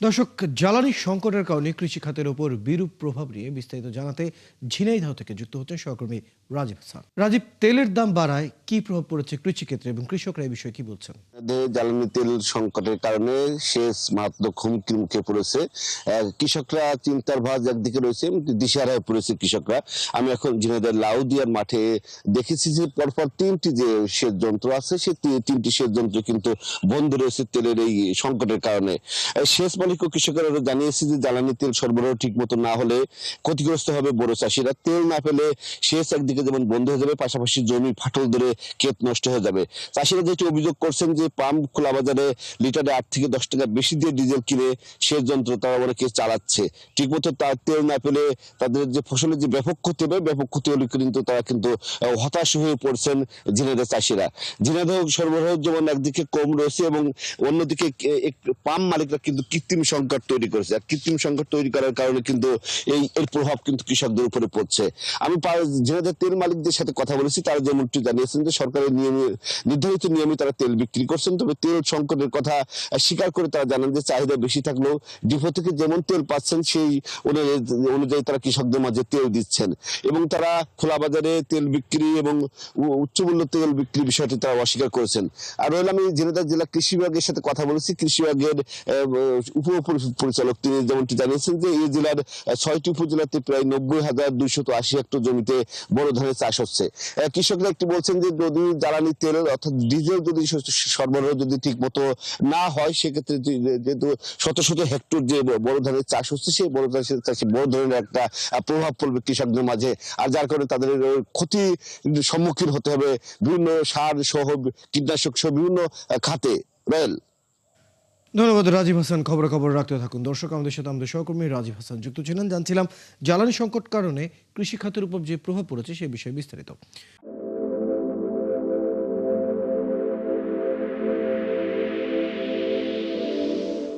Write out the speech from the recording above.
দর্শক, জ্বালানি সংকটের কারণে কৃষি খাতের উপর বিরূপ প্রভাব নিয়ে বিস্তারিত জানাতে ঝিনাইদহ থেকে যুক্ত হচ্ছেন সহকর্মী রাজীব হাসান। রাজীব, তেলের দাম বাড়ায় কি প্রভাব পড়েছে কৃষি ক্ষেত্রে এবং কৃষকরা এই বিষয়ে কি বলছেন? জ্বালানি তেল সংকটের কারণে সেচ মারাত্মক হুমকির মুখে পড়েছে। কৃষকরা চিন্তার ভাঁজ একদিকে রয়েছে, দিশেহারায় পড়েছে কৃষকরা। আমি এখন ঝিনাইদহের লাউদিয়ার মাঠে দেখেছি যে পরপর তিনটি যে সেচ যন্ত্র আছে, সেই তিনটি সেচ যন্ত্র কিন্তু বন্ধ রয়েছে তেলের এই সংকটের কারণে। সেচ মালিক ও কৃষকেরা জানিয়েছে যে জ্বালানি তেল সরবরাহ ঠিক মতো না হলে ক্ষতিগ্রস্ত হবে বড় চাষিরা। তেল না পেলে সেচ একদিকে যেমন বন্ধ হয়ে যাবে, পাশাপাশি জমি ফাটল ধরে ক্ষেত নষ্ট হয়ে যাবে। চাষিরা যেটি অভিযোগ করছেন যে পাম্প খোলা বাজারে লিটারে 8 থেকে 10 টাকা বেশি দিয়ে ডিজেল কিনে সেচ যন্ত্র তারা অনেকে চালাচ্ছে। ঠিকমতো তার তেল না পেলে তাদের যে ফসলের যে ব্যাপক ক্ষতি হবে, ব্যাপক ক্ষতি হলে কিন্তু তারা কিন্তু হতাশ হয়ে পড়ছেন ঝিনাইদহ চাষিরা। ঝিনাইদহ সরবরাহ যেমন একদিকে কম রয়েছে এবং অন্যদিকে পাম্প মালিকরা কিন্তু কৃত্রিম সংকট তৈরি করেছে। আর কৃত্রিম সংকট তৈরি করার কারণে কিন্তু এর প্রভাব কিন্তু কৃষকদের উপরে পড়ছে। আমি ঝিনাইদহ তেল মালিকদের সাথে কথা বলেছি, তারা যেমনটি জানিয়েছেন যে সরকারের নির্ধারিত নিয়মে তারা তেল বিক্রি করছেন। তবে তেল সংকটের কথা স্বীকার করে তারা জানান যে চাহিদা বেশি থাকলেও ডিপো থেকে যেমন তেল পাচ্ছেন সেই অনুযায়ী তারা কৃষকদের মাঝে তেল দিচ্ছেন এবং তারা খোলা বাজারে তেল বিক্রি এবং উচ্চ মূল্য তেল বিক্রির বিষয়টি তারা অস্বীকার করেছেন। আর রইল, আমি ঝিনাইদহ জেলা কৃষি বিভাগের সাথে কথা বলেছি। কৃষি বিভাগের উপ পরিচালক তিনি যেমনটি জানিয়েছেন যে এই জেলার 6টি উপজেলাতে প্রায় 90,280 হেক্টর জমিতে বড় ধানের চাষ হচ্ছে। কৃষকরা একটি বলছেন যে যদি জ্বালানি তেল অর্থাৎ ডিজেল যদি সরবরাহ যদি ঠিক মতো না হয়, সেক্ষেত্রে যেহেতু শত শত হেক্টর যে বড় ধানের চাষ হচ্ছে, সেই বড় ধানের চাষে বড় ধরনের একটা প্রভাব পড়বে কৃষকদের মাঝে। আর যার কারণে তাদের ক্ষতি সম্মুখীন হতে হবে বিভিন্ন সার সহ, কীটনাশক সহ বিভিন্ন খাতে। রয়েল। ধন্যবাদ রাজীব হাসান। খবর রাখতে থাকুন। দর্শক, আমাদের সাথে আমাদের সহকর্মী রাজীব হাসান যুক্ত ছিলেন। জানছিলাম জ্বালানি সংকট কারণে কৃষি খাতের উপর যে প্রভাব পড়েছে সে বিষয়ে বিস্তারিত।